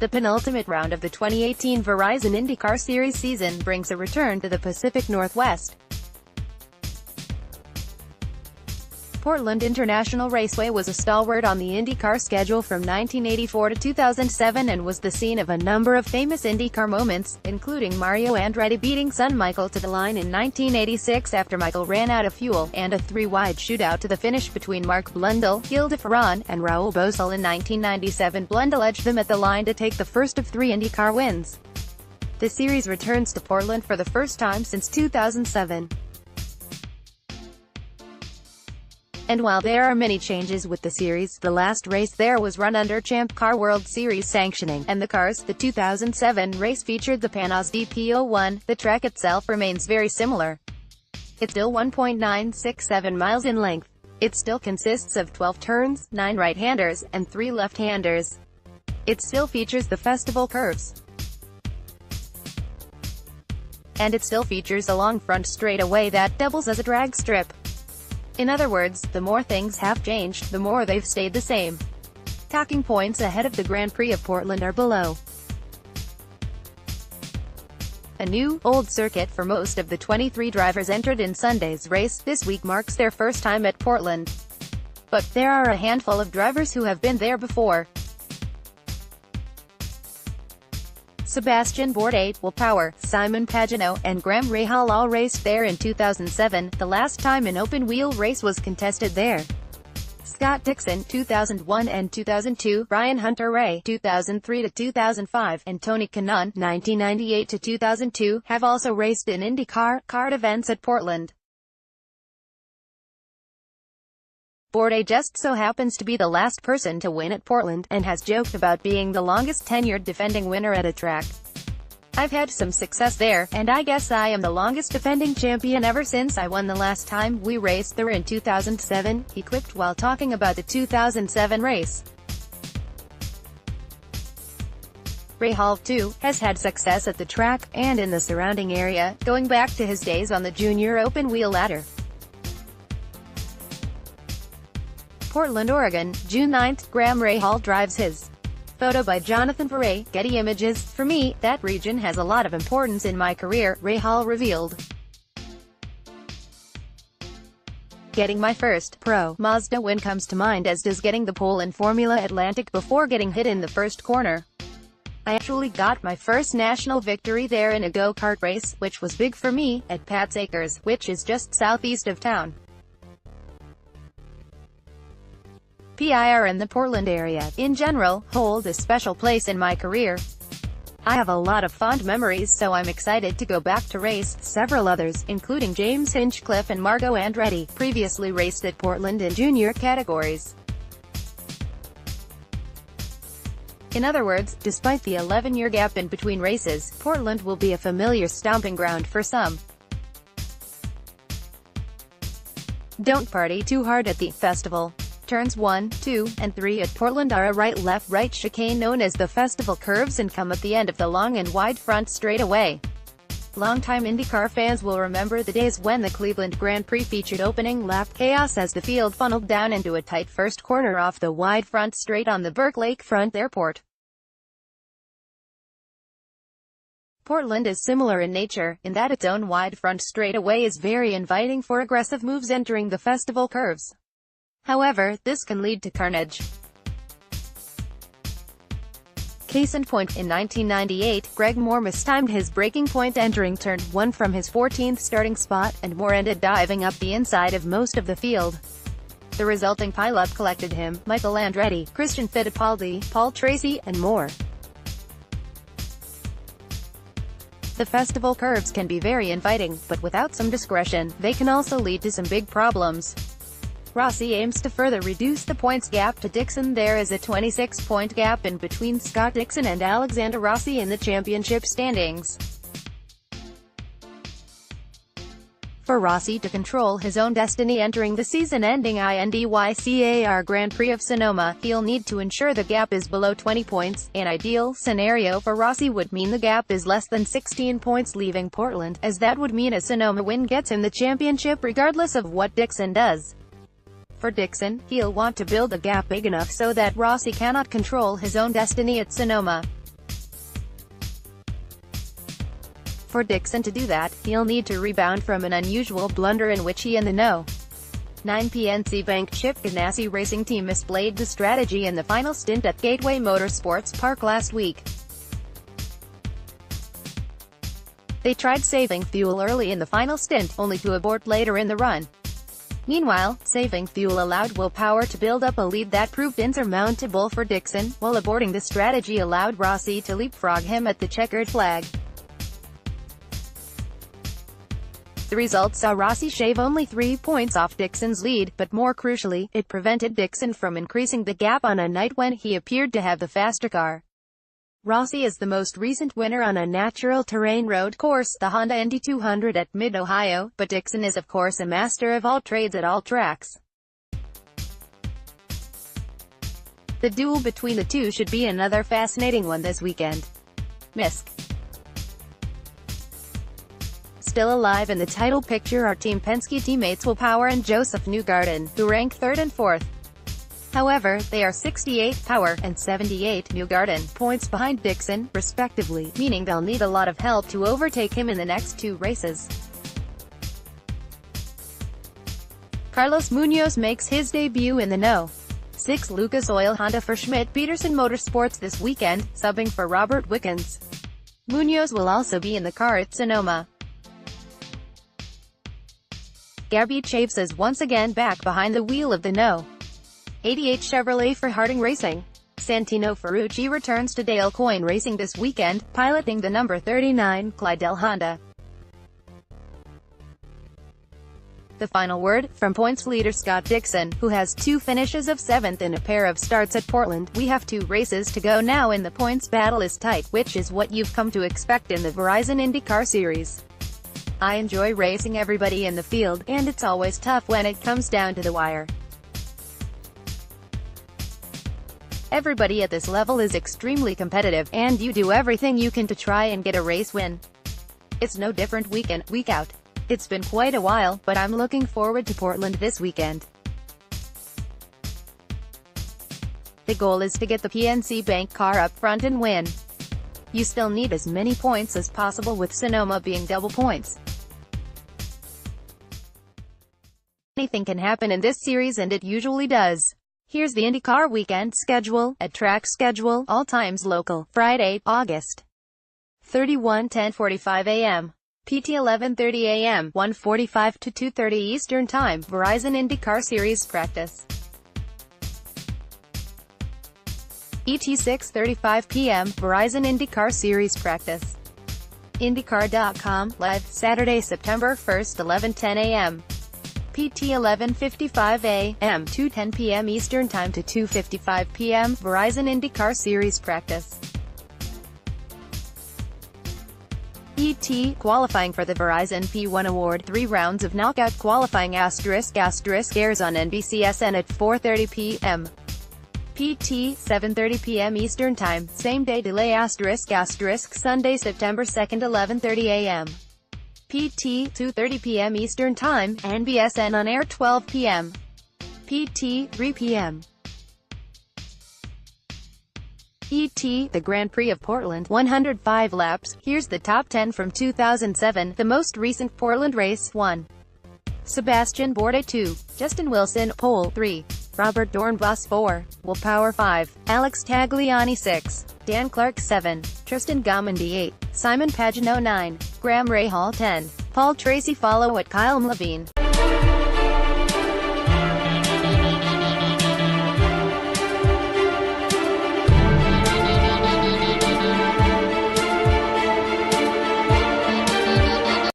The penultimate round of the 2018 Verizon IndyCar Series season brings a return to the Pacific Northwest. Portland International Raceway was a stalwart on the IndyCar schedule from 1984 to 2007 and was the scene of a number of famous IndyCar moments, including Mario Andretti beating son Michael to the line in 1986 after Michael ran out of fuel, and a three-wide shootout to the finish between Mark Blundell, Gil de Ferran, and Raul Boesel in 1997. Blundell edged them at the line to take the first of 3 IndyCar wins. The series returns to Portland for the first time since 2007. And while there are many changes with the series, the last race there was run under Champ Car World Series sanctioning, and the cars. The 2007 race featured the Panos DP01. The track itself remains very similar. It's still 1.967 miles in length. It still consists of 12 turns, 9 right-handers, and 3 left-handers. It still features the festival curves. And it still features a long front straightaway that doubles as a drag strip. In other words, the more things have changed, the more they've stayed the same. Talking points ahead of the Grand Prix of Portland are below. A new, old circuit for most of the 23 drivers entered in Sunday's race this week marks their first time at Portland. But there are a handful of drivers who have been there before. Sebastian Bourdais, Will Power, Simon Pagenaud, and Graham Rahal all raced there in 2007, the last time an open-wheel race was contested there. Scott Dixon, 2001 and 2002, Brian Hunter-Reay, 2003 to 2005, and Tony Kanaan, 1998 to 2002, have also raced in IndyCar kart events at Portland. Bourdais just so happens to be the last person to win at Portland, and has joked about being the longest tenured defending winner at a track. "I've had some success there, and I guess I am the longest defending champion ever since I won the last time we raced there in 2007, he quipped while talking about the 2007 race. Rahal, too, has had success at the track, and in the surrounding area, going back to his days on the junior open-wheel ladder. Portland, Oregon, June 9. Graham Rahal drives his. Photo by Jonathan Perret, Getty Images. "For me, that region has a lot of importance in my career," Rahal revealed. "Getting my first pro Mazda win comes to mind, as does getting the pole in Formula Atlantic before getting hit in the first corner. I actually got my first national victory there in a go-kart race, which was big for me, at Pat's Acres, which is just southeast of town. PIR and the Portland area, in general, hold a special place in my career. I have a lot of fond memories, so I'm excited to go back to race." Several others, including James Hinchcliffe and Mario Andretti, previously raced at Portland in junior categories. In other words, despite the 11-year gap in between races, Portland will be a familiar stomping ground for some. Don't party too hard at the festival. Turns 1, 2, and 3 at Portland are a right-left-right chicane known as the festival curves and come at the end of the long and wide front straightaway. Longtime IndyCar fans will remember the days when the Cleveland Grand Prix featured opening lap chaos as the field funneled down into a tight first corner off the wide front straight on the Burke Lakefront Airport. Portland is similar in nature, in that its own wide front straightaway is very inviting for aggressive moves entering the festival curves. However, this can lead to carnage. Case in point, in 1998, Greg Moore mistimed his braking point entering turn 1 from his 14th starting spot, and Moore ended diving up the inside of most of the field. The resulting pileup collected him, Michael Andretti, Christian Fittipaldi, Paul Tracy, and more. The festival curves can be very inviting, but without some discretion, they can also lead to some big problems. Rossi aims to further reduce the points gap to Dixon. There is a 26-point gap in between Scott Dixon and Alexander Rossi in the championship standings. For Rossi to control his own destiny entering the season-ending INDYCAR Grand Prix of Sonoma, he'll need to ensure the gap is below 20 points. An ideal scenario for Rossi would mean the gap is less than 16 points leaving Portland, as that would mean a Sonoma win gets him the championship regardless of what Dixon does. For Dixon, he'll want to build a gap big enough so that Rossi cannot control his own destiny at Sonoma. For Dixon to do that, he'll need to rebound from an unusual blunder in which he and the No. 9 PNC Bank Chip Ganassi Racing Team misplayed the strategy in the final stint at Gateway Motorsports Park last week. They tried saving fuel early in the final stint, only to abort later in the run. Meanwhile, saving fuel allowed willpower to build up a lead that proved insurmountable for Dixon, while aborting the strategy allowed Rossi to leapfrog him at the checkered flag. The result saw Rossi shave only 3 points off Dixon's lead, but more crucially, it prevented Dixon from increasing the gap on a night when he appeared to have the faster car. Rossi is the most recent winner on a natural terrain road course, the Honda Indy 200 at Mid-Ohio, but Dixon is of course a master of all trades at all tracks. The duel between the two should be another fascinating one this weekend. Misk. Still alive in the title picture are Team Penske teammates Will Power and Joseph Newgarden, who rank 3rd and 4th. However, they are 68 Power and 78 Newgarden points behind Dixon, respectively, meaning they'll need a lot of help to overtake him in the next 2 races. Carlos Munoz makes his debut in the No. 6 Lucas Oil Honda for Schmidt-Peterson Motorsports this weekend, subbing for Robert Wickens. Munoz will also be in the car at Sonoma. Gabby Chaves is once again back behind the wheel of the No. 88 Chevrolet for Harding Racing. Santino Ferrucci returns to Dale Coyne Racing this weekend, piloting the number 39 Clydell Honda. The final word, from points leader Scott Dixon, who has 2 finishes of 7th in a pair of starts at Portland. We have 2 races to go now and the points battle is tight, which is what you've come to expect in the Verizon IndyCar Series. I enjoy racing everybody in the field, and it's always tough when it comes down to the wire. Everybody at this level is extremely competitive, and you do everything you can to try and get a race win. It's no different week in, week out. It's been quite a while, but I'm looking forward to Portland this weekend. The goal is to get the PNC Bank car up front and win. You still need as many points as possible, with Sonoma being double points. Anything can happen in this series, and it usually does. Here's the IndyCar weekend schedule, at track schedule, all times local, Friday, August 31, 10:45 a.m. PT 11:30 a.m., 1:45 to 2:30 Eastern Time, Verizon IndyCar Series practice. ET 6:35 p.m., Verizon IndyCar Series practice. IndyCar.com, live, Saturday, September 1st, 11:10 a.m. PT 11:55 a.m., 2:10 p.m. Eastern Time to 2:55 p.m., Verizon IndyCar Series practice. ET, qualifying for the Verizon P1 Award, 3 rounds of knockout qualifying *** airs on NBCSN at 4:30 p.m. PT, 7:30 p.m. Eastern Time, same day delay *** Sunday, September 2nd, 11:30 a.m. PT, 2:30 p.m. Eastern Time, NBSN on air 12 p.m. PT, 3 p.m. ET, the Grand Prix of Portland, 105 laps. Here's the top 10 from 2007, the most recent Portland race. 1. Sebastian Bourdais 2. Justin Wilson, pole 3. Robert Dornbos 4. Will Power 5. Alex Tagliani 6. Dan Clark 7. Tristan Gomendy 8. Simon Pagenaud 9. Graham Rahal 10. Paul Tracy follow at Kyle Levine.